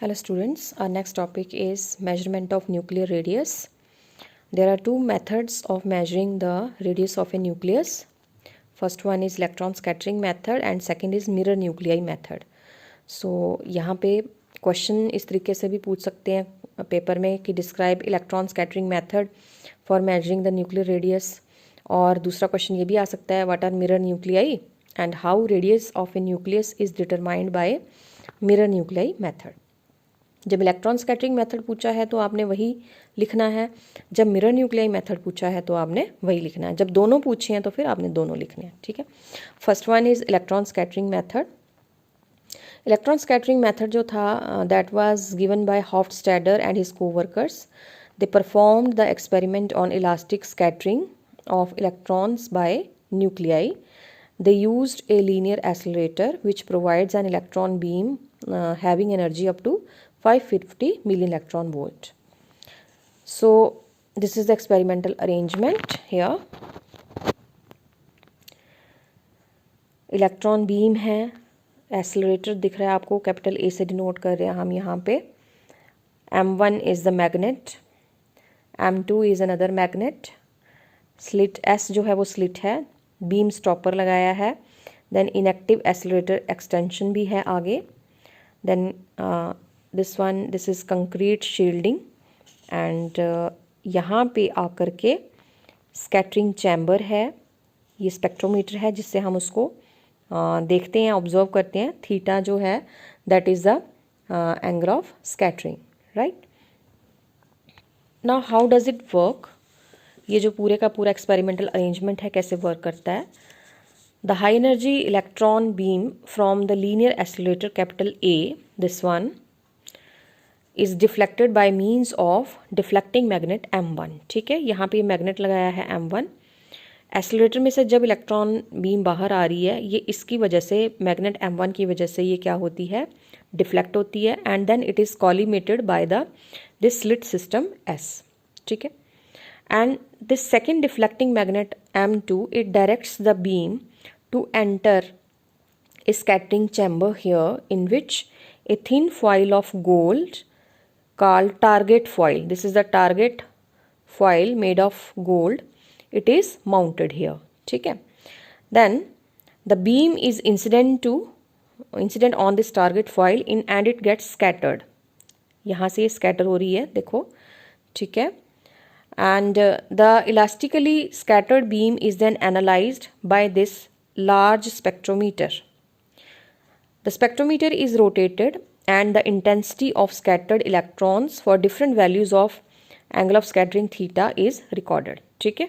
Hello students, our next topic is measurement of nuclear radius. There are two methods of measuring the radius of a nucleus. First one is electron scattering method and second is mirror nuclei method. So यहाँ पे question इस तरीके से भी पूछ सकते हैं paper में कि describe electron scattering method for measuring the nuclear radius, और दूसरा क्वेश्चन ये भी आ सकता है what are mirror nuclei and how radius of a nucleus is determined by mirror nuclei method. जब इलेक्ट्रॉन स्कैटरिंग मेथड पूछा है तो आपने वही लिखना है, जब मिरर न्यूक्लियाई मेथड पूछा है तो आपने वही लिखना है, जब दोनों पूछे हैं तो फिर आपने दोनों लिखने हैं। ठीक है, first one is electron scattering method. Electron scattering method जो था that was given by Hofstadter and his coworkers. They performed the experiment on elastic scattering of electrons by nuclei. They used a linear accelerator which provides an electron beam having energy up to 550 million electron volt. So this is the experimental arrangement here. Electron beam है, accelerator दिख रहा है आपको, capital A से denote कर रहे हैं हम यहाँ पे। M1 is the magnet, M2 is another magnet, slit S जो है वो स्लिट है, बीम स्टॉपर लगाया है, देन इनएक्टिव एक्सेलरेटर एक्सटेंशन भी है आगे, then this is concrete shielding and यहाँ पे आकर के स्कैटरिंग चैम्बर है, ये स्पेक्ट्रोमीटर है जिससे हम उसको देखते हैं, ऑब्जर्व करते हैं। थीटा जो है that is the angle of scattering, right. Now how does it work, ये जो पूरे का पूरा एक्सपेरिमेंटल अरेंजमेंट है कैसे वर्क करता है। The high energy electron beam from the linear accelerator capital A, this one is deflected by means of deflecting magnet M1। ठीक है, यहाँ पे मैग्नेट लगाया है M1। एक्सेलरेटर में से जब इलेक्ट्रॉन बीम बाहर आ रही है, ये इसकी वजह से, मैग्नेट M1 की वजह से ये क्या होती है, डिफ्लेक्ट होती है, and then it is collimated by the this slit system S। ठीक है, and this second deflecting magnet M2, it directs the beam to enter a scattering chamber here, in which a thin foil of gold called target foil, this is the target foil made of gold, it is mounted here. ठीक है, then the beam is incident on this target foil in and it gets scattered, यहाँ से scatter हो रही है देखो। ठीक है, and the elastically scattered beam is then analyzed by this large spectrometer. The spectrometer is rotated and the intensity of scattered electrons for different values of angle of scattering theta is recorded. ठीक है,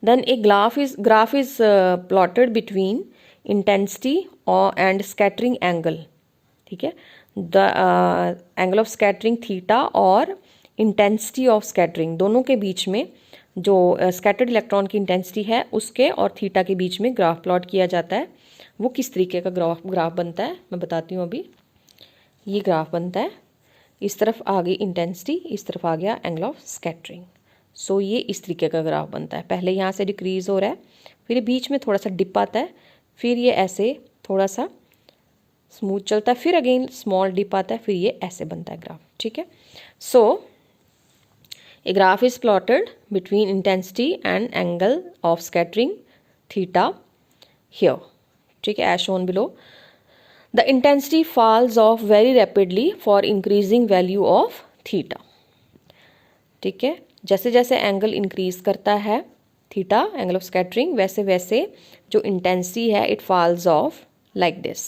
then a graph is plotted between intensity and scattering angle. ठीक है, the angle of scattering theta और intensity of scattering, दोनों के बीच में जो scattered electron की इंटेंसिटी है उसके और थीटा के बीच में ग्राफ प्लॉट किया जाता है। वो किस तरीके का ग्राफ बनता है मैं बताती हूँ अभी। ये ग्राफ बनता है, इस तरफ आ गई इंटेंसिटी, इस तरफ आ गया एंगल ऑफ स्कैटरिंग। सो ये इस तरीके का ग्राफ बनता है, पहले यहाँ से डिक्रीज़ हो रहा है, फिर बीच में थोड़ा सा डिप आता है, फिर ये ऐसे थोड़ा सा स्मूथ चलता है, फिर अगेन स्मॉल डिप आता है, फिर ये ऐसे बनता है ग्राफ। ठीक है, सो a graph is plotted between intensity and angle of scattering theta here. ठीक है, as shown below. The intensity falls off very rapidly for increasing value of theta. ठीक है, जैसे जैसे एंगल इंक्रीज करता है थीटा, एंगल ऑफ स्कैटरिंग, वैसे वैसे जो इंटेंसिटी है it falls off like this.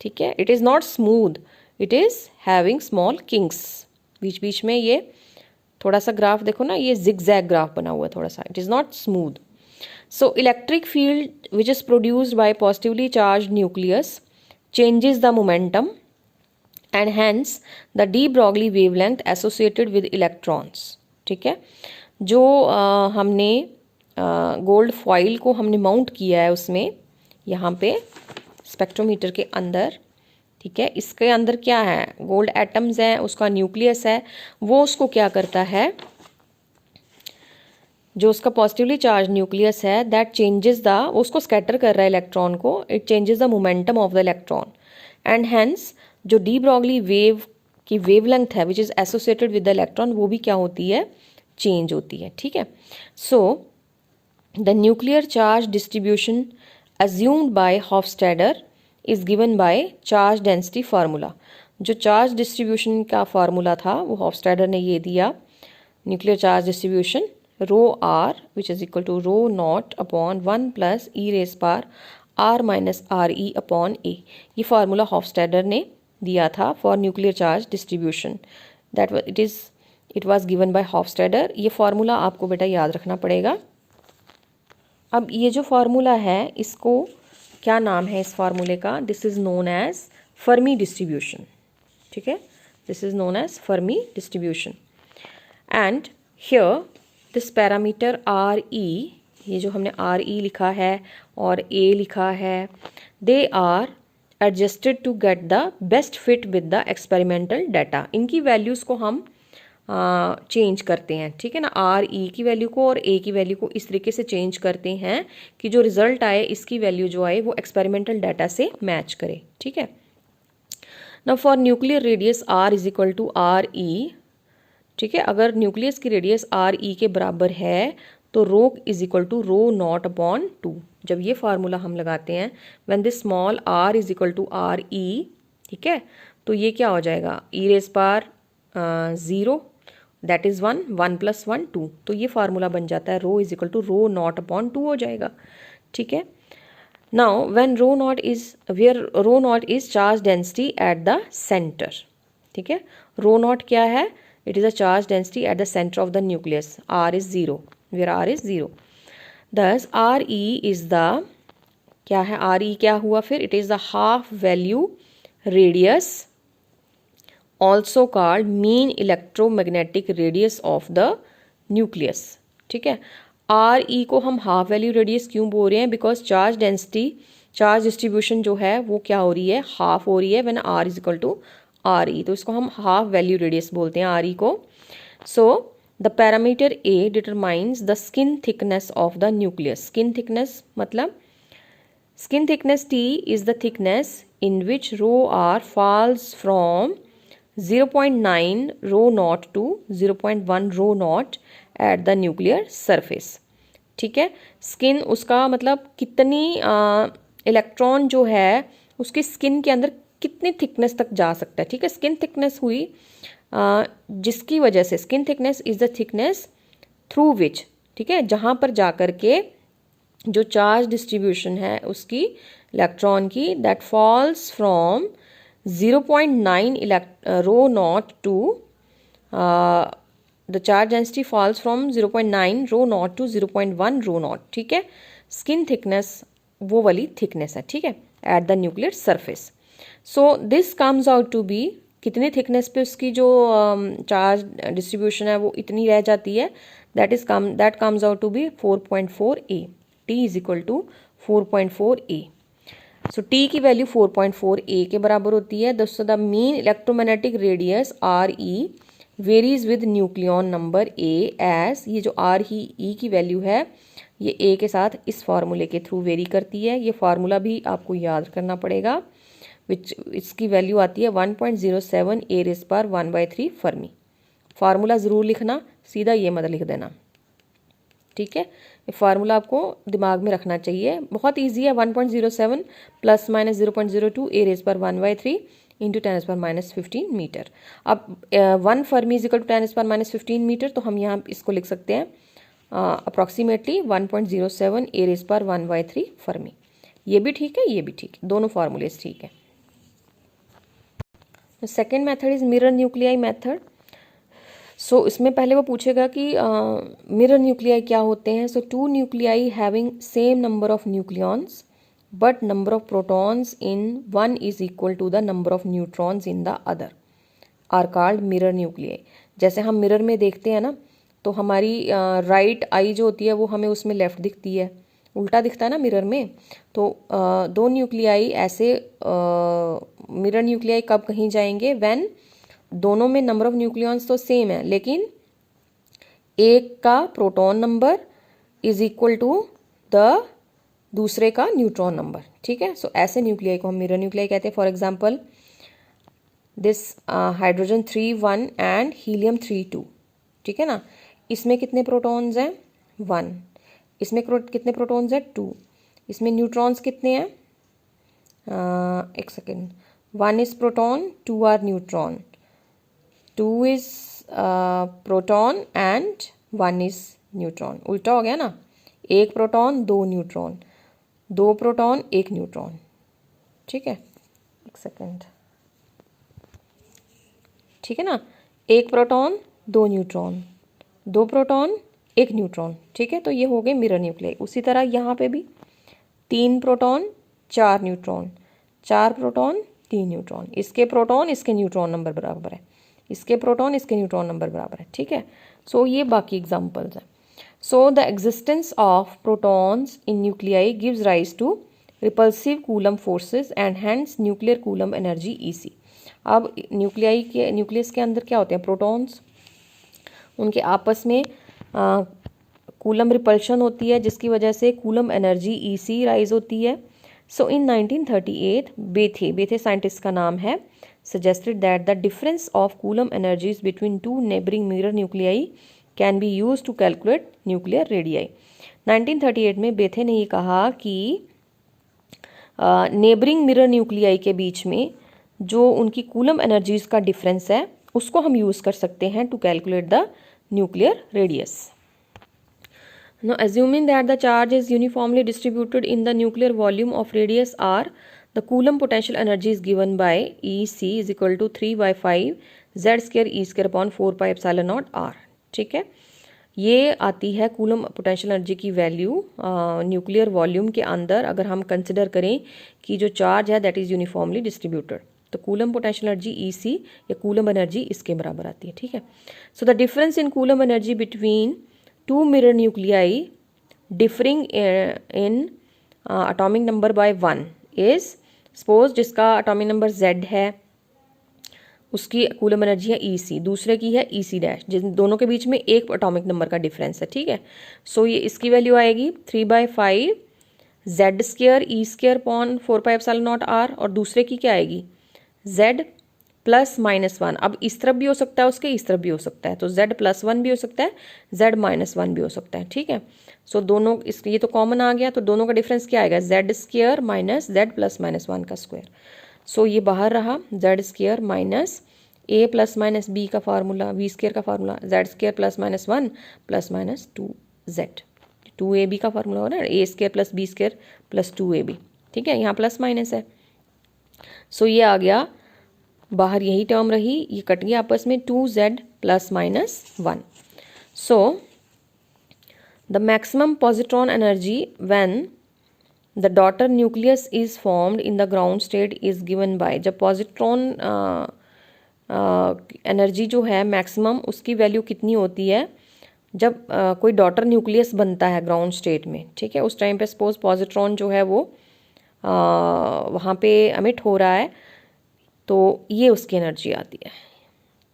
ठीक है, it is not smooth, it is having small kinks, बीच बीच में ये थोड़ा सा ग्राफ देखो ना, ये जिगजैग ग्राफ बना हुआ है थोड़ा सा, it is not smooth. So electric field which is produced by positively charge nucleus changes the momentum and hence the de Broglie wavelength associated with electrons. ठीक है, जो हमने गोल्ड फॉइल को हमने माउंट किया है उसमें, यहाँ पे स्पेक्ट्रोमीटर के अंदर। ठीक है, इसके अंदर क्या है, गोल्ड एटम्स हैं, उसका न्यूक्लियस है, वो उसको क्या करता है, जो उसका पॉजिटिवली चार्ज न्यूक्लियस है दैट चेंजेस द, उसको स्कैटर कर रहा है इलेक्ट्रॉन को, it changes the momentum of the electron and hence जो डी ब्रॉगली वेव की वेवलेंथ है which is associated with the electron, वो भी क्या होती है, चेंज होती है, ठीक है। So the nuclear charge distribution assumed by Hofstadter is given by charge density formula. जो चार्ज डिस्ट्रीब्यूशन का फार्मूला था वो हॉफस्टैडर ने ये दिया, nuclear charge distribution rho R which is equal to rho naught upon 1 plus E raise power R minus R E upon A. ये formula Hofstadter ने दिया था for nuclear charge distribution, that it was given by Hofstadter. ये formula आपको बेटा याद रखना पड़ेगा। अब ये जो फार्मूला है इसको क्या नाम है इस फार्मूले का, this is known as Fermi distribution, ठीक है, this is known as Fermi distribution. And here this parameter R E, ये जो हमने आर ई लिखा है और ए लिखा है, they are adjusted to get the best fit with the experimental data. इनकी वैल्यूज़ को हम चेंज करते हैं, ठीक है ना, आर ई की वैल्यू को और ए की वैल्यू को इस तरीके से चेंज करते हैं कि जो रिजल्ट आए इसकी वैल्यू जो आए वो एक्सपेरिमेंटल डाटा से मैच करे, ठीक है। Now for nuclear radius R is equal to R E, ठीक है, अगर न्यूक्लियस की रेडियस आर ई के बराबर है तो rho is equal to rho naught upon 2। जब ये फार्मूला हम लगाते हैं when this small R is equal to R E, ठीक है, तो ये क्या हो जाएगा, E raise power 0 that is 1, 1 plus 1 2, तो ये फार्मूला बन जाता है rho is equal to rho naught upon 2 हो जाएगा, ठीक है। Now when rho naught is where row naught is charge density at the centre, ठीक है, रो नॉट क्या है, it is a charge density at the centre of the nucleus, R is 0 where R is 0, दस R E is the क्या है, R E क्या हुआ फिर, it is the half value radius also called mean electromagnetic radius of the nucleus, ठीक है। Are E को हम हाफ वैल्यू रेडियस क्यों बोल रहे हैं, because charge density charge distribution जो है वो क्या हो रही है, हाफ हो रही है when R is equal to R E, तो इसको हम हाफ वैल्यू रेडियस बोलते हैं आर ई को। So the parameter A determines the skin thickness of the nucleus. Skin thickness मतलब skin thickness T is the thickness in which rho R falls from 0.9 rho not to 0.1 rho naught at the nuclear surface, ठीक है। Skin उसका मतलब कितनी electron जो है उसकी skin के अंदर कितनी थिकनेस तक जा सकता है, ठीक है। स्किन थिकनेस हुई जिसकी वजह से, skin thickness is the thickness through which, ठीक है, जहाँ पर जा कर के जो चार्ज डिस्ट्रीब्यूशन है उसकी इलेक्ट्रॉन की, that falls from 0.9 rho not to the charge density falls from 0.9 rho not to 0.1 rho nought, ठीक है। स्किन थिकनेस वो वाली थिकनेस है, ठीक है, at the nuclear surface. So this comes out to be, कितनी थिकनेस पे उसकी जो चार्ज डिस्ट्रीब्यूशन है वो इतनी रह जाती है, that comes out to be 4.4 A, T is equal to 4.4 A. So T की वैल्यू 4.4 ए के बराबर होती है। दोस्तों the mean electromagnetic radius R E varies with nucleon number A as, ये जो आर ही ई की वैल्यू है ये ए के साथ इस फार्मूले के थ्रू वेरी करती है। ये फार्मूला भी आपको याद करना पड़ेगा, विच इसकी वैल्यू आती है 1.07 ए रेस पर 1/3 फर्मी। फार्मूला ज़रूर लिखना, सीधा ये मत लिख देना, ठीक है। ये फार्मूला आपको दिमाग में रखना चाहिए, बहुत इजी है। 1.07 प्लस माइनस 0.02 ए रेज पर 1/3 इंटू 10⁻⁻15 मीटर। अब 1 fermi is equal to 10⁻⁻15 metre, तो हम यहाँ इसको लिख सकते हैं अप्रॉक्सीमेटली 1.07 ए रेज पर 1/3 फर्मी। ये भी ठीक है, ये भी ठीक है, दोनों फार्मूलेज ठीक है। Second method is mirror nuclei method. So इसमें पहले वो पूछेगा कि मिरर न्यूक्लियाई क्या होते हैं। So two nuclei having same number of nucleons but number of protons in one is equal to the number of neutrons in the other are called mirror nuclei. जैसे हम मिरर में देखते हैं ना, तो हमारी राइट आई जो होती है वो हमें उसमें लेफ्ट दिखती है, उल्टा दिखता है ना मिरर में। तो दो न्यूक्लियाई ऐसे मिरर न्यूक्लियाई कब कहीं जाएंगे, व्हेन दोनों में नंबर ऑफ न्यूक्लियॉन्स तो सेम है लेकिन एक का proton number is equal to the दूसरे का न्यूट्रॉन नंबर, ठीक है। सो ऐसे न्यूक्लियाई को हम मिरर न्यूक्लियाई कहते हैं। For example this hydrogen 3 1 and helium 3 2, ठीक है ना। इसमें कितने प्रोटॉन्स हैं? 1। इसमें कितने प्रोटॉन्स हैं? 2। इसमें न्यूट्रॉन्स कितने हैं? एक second, 1 is proton, 2 are neutron, 2 is proton and 1 is neutron. उल्टा हो गया ना, एक प्रोटॉन 2 न्यूट्रॉन, 2 प्रोटॉन 1 न्यूट्रॉन, ठीक है। एक सेकेंड, ठीक है ना, एक प्रोटॉन 2 न्यूट्रॉन, 2 प्रोटॉन 1 न्यूट्रॉन, ठीक है। तो ये हो गए मिरर न्यूक्लियाई। उसी तरह यहाँ पे भी 3 प्रोटॉन 4 न्यूट्रॉन, 4 प्रोटॉन 3 न्यूट्रॉन, इसके प्रोटॉन इसके न्यूट्रॉन नंबर बराबर है, इसके प्रोटॉन इसके न्यूट्रॉन नंबर बराबर है, ठीक है। सो ये बाकी एग्जाम्पल्स हैं। So the existence of protons in nuclei gives rise to repulsive Coulomb forces and hence nuclear Coulomb energy EC। अब न्यूक्लियस के अंदर क्या होते हैं? प्रोटॉन्स, उनके आपस में कूलम रिपल्शन होती है, जिसकी वजह से कूलम एनर्जी EC राइज होती है। सो इन 1938 बेथे साइंटिस्ट का नाम है, suggested that the difference of Coulomb energies between two neighboring mirror nuclei can be used to calculate nuclear radii। 1938 में बेथे ने ये कहा कि नेबरिंग मिरर न्यूक्लियाई के बीच में जो उनकी कूलम एनर्जीज का डिफरेंस है उसको हम यूज़ कर सकते हैं to calculate the nuclear radius. Now assuming that the charge is uniformly distributed in the nuclear volume of radius r, the Coulomb potential energy is given by EC is equal to 3/5 z square E square upon 4 pi epsilon naught r, ठीक है। ये आती है coulomb potential energy की value nuclear volume के अंदर अगर हम कंसिडर करें कि जो चार्ज है दैट इज़ यूनिफॉर्मली डिस्ट्रीब्यूटेड, तो कूलम पोटेंशियल एनर्जी EC या कूलम एनर्जी इसके बराबर आती है, ठीक है। So the difference in coulomb energy between two mirror nuclei differing in atomic number by 1 is, suppose जिसका atomic number Z है उसकी कूलम एनर्जी है EC, दूसरे की है EC डैश, जिन दोनों के बीच में एक एटॉमिक नंबर का डिफरेंस है, ठीक है। सो ये इसकी वैल्यू आएगी 3/5 Z square E square upon 4 pi epsilon not R, और दूसरे की क्या आएगी? Z +-1। अब इस तरफ भी हो सकता है उसके, इस तरफ भी हो सकता है, तो Z+1 भी हो सकता है, Z-1 भी हो सकता है, ठीक है। सो दोनों ये तो कॉमन आ गया, तो दोनों का डिफरेंस क्या आएगा? Z स्क्वायर माइनस Z +-1 का स्क्वायर। सो ये बाहर रहा Z square minus A + B का फार्मूला, V स्क्वायर का formula, Z square +-1 +-2Z, 2AB का फार्मूला हो रहा है, A square + B square + 2AB, ठीक है। यहाँ प्लस माइनस है, सो ये आ गया बाहर, यही टर्म रही, ये कट गया आपस में, 2Z +-1। So the maximum positron energy when the daughter nucleus is formed in the ground state is given by, जब पॉजिट्रॉन एनर्जी जो है मैक्सिमम उसकी वैल्यू कितनी होती है जब कोई डॉटर न्यूक्लियस बनता है ग्राउंड स्टेट में, ठीक है। उस टाइम पे सपोज पॉजिट्रॉन जो है वो वहाँ पे एमिट हो रहा है, तो ये उसकी एनर्जी आती है,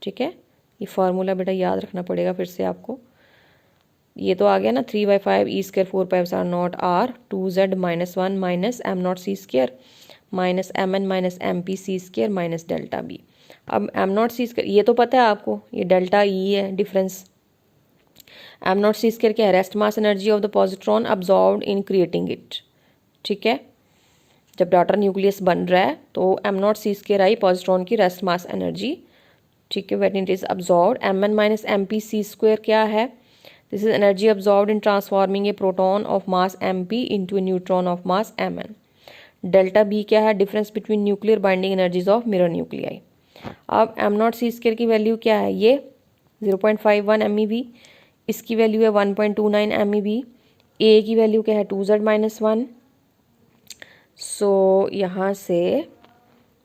ठीक है। ये फार्मूला बेटा याद रखना पड़ेगा फिर से आपको। ये तो आ गया ना 3/5 E square 4 pi epsilon not R 2Z -1 minus m0 C square minus mn minus mp C square minus delta B। अब m0 C स्क्वायर ये तो पता है आपको, ये डेल्टा E है डिफरेंस। m0 C स्क्वायर क्या है? Rest mass energy of the positron absorbed in creating it, ठीक है। जब डॉटर न्यूक्लियस बन रहा है तो m0 C स्क्वायर आई पॉजिट्रॉन की रेस्ट मास एनर्जी, ठीक है, when it is absorbed. mn minus mp C square क्या है? This is energy absorbed in transforming A proton of mass mp into A neutron of mass mn। Delta B क्या है? Difference between nuclear binding energies of mirror nuclei. अब m0 C square की value क्या है? ये 0.51 MeV, इसकी value है 1.29 MeV, A की वैल्यू क्या है? 2Z -1। सो यहाँ से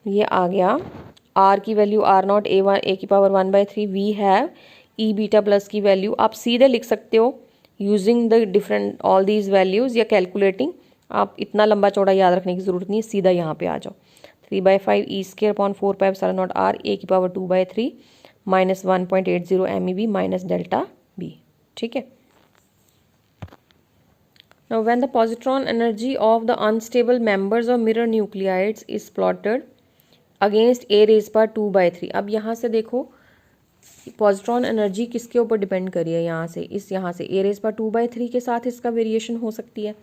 ये आ गया, R की वैल्यू R0 A की power 1/3, we have E beta plus की वैल्यू आप सीधे लिख सकते हो using the different all these values या कैलकुलेटिंग। आप इतना लंबा चौड़ा याद रखने की ज़रूरत नहीं है, सीधा यहाँ पे आ जाओ। 3/5 E square upon 4 pi epsilon not R A की power 2/3 minus 1.80 MeV minus delta B, ठीक है। Now when the positron energy of the unstable members of mirror nuclides is plotted against A raise पर 2/3। अब यहाँ से देखो positron energy किसके ऊपर डिपेंड करी है, यहाँ से ए रेज पर 2/3 के साथ इसका वेरिएशन हो सकती है।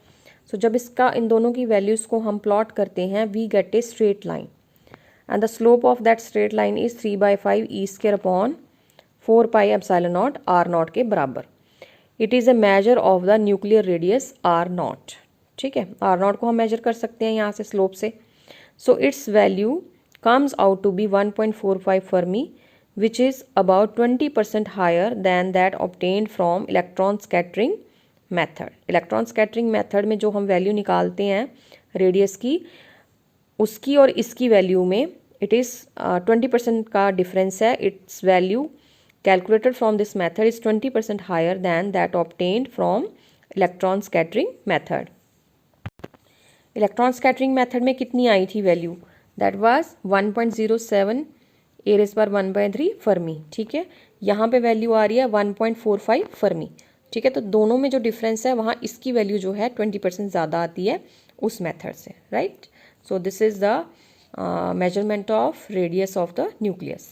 सो जब इसका इन दोनों की वैल्यूज़ को हम प्लॉट करते हैं we get a straight line and the slope of that straight line is 3/5 E² upon 4πε0 R0 के बराबर। It is a measure of the nuclear radius R0। ठीक है, R0 को हम मेजर कर सकते हैं यहाँ से स्लोप से। So it's value comes out to be 1.45 Fermi, which is about 20% higher than that obtained from electron scattering method। Electron scattering method में जो हम वैल्यू निकालते हैं रेडियस की, उसकी और इसकी वैल्यू में इट इज़ 20% का डिफरेंस है। Its value calculated from this method is 20% higher than that obtained from electron scattering method. Electron scattering method में कितनी आई थी value, that was 1.07 A⁻⁴ Fermi. ठीक है, यहाँ पे वैल्यू आ रही है 1.45 फर्मी। ठीक है, तो दोनों में जो डिफरेंस है वहाँ इसकी वैल्यू जो है 20% ज़्यादा आती है उस मेथड से, right. So this is the measurement of radius of the nucleus.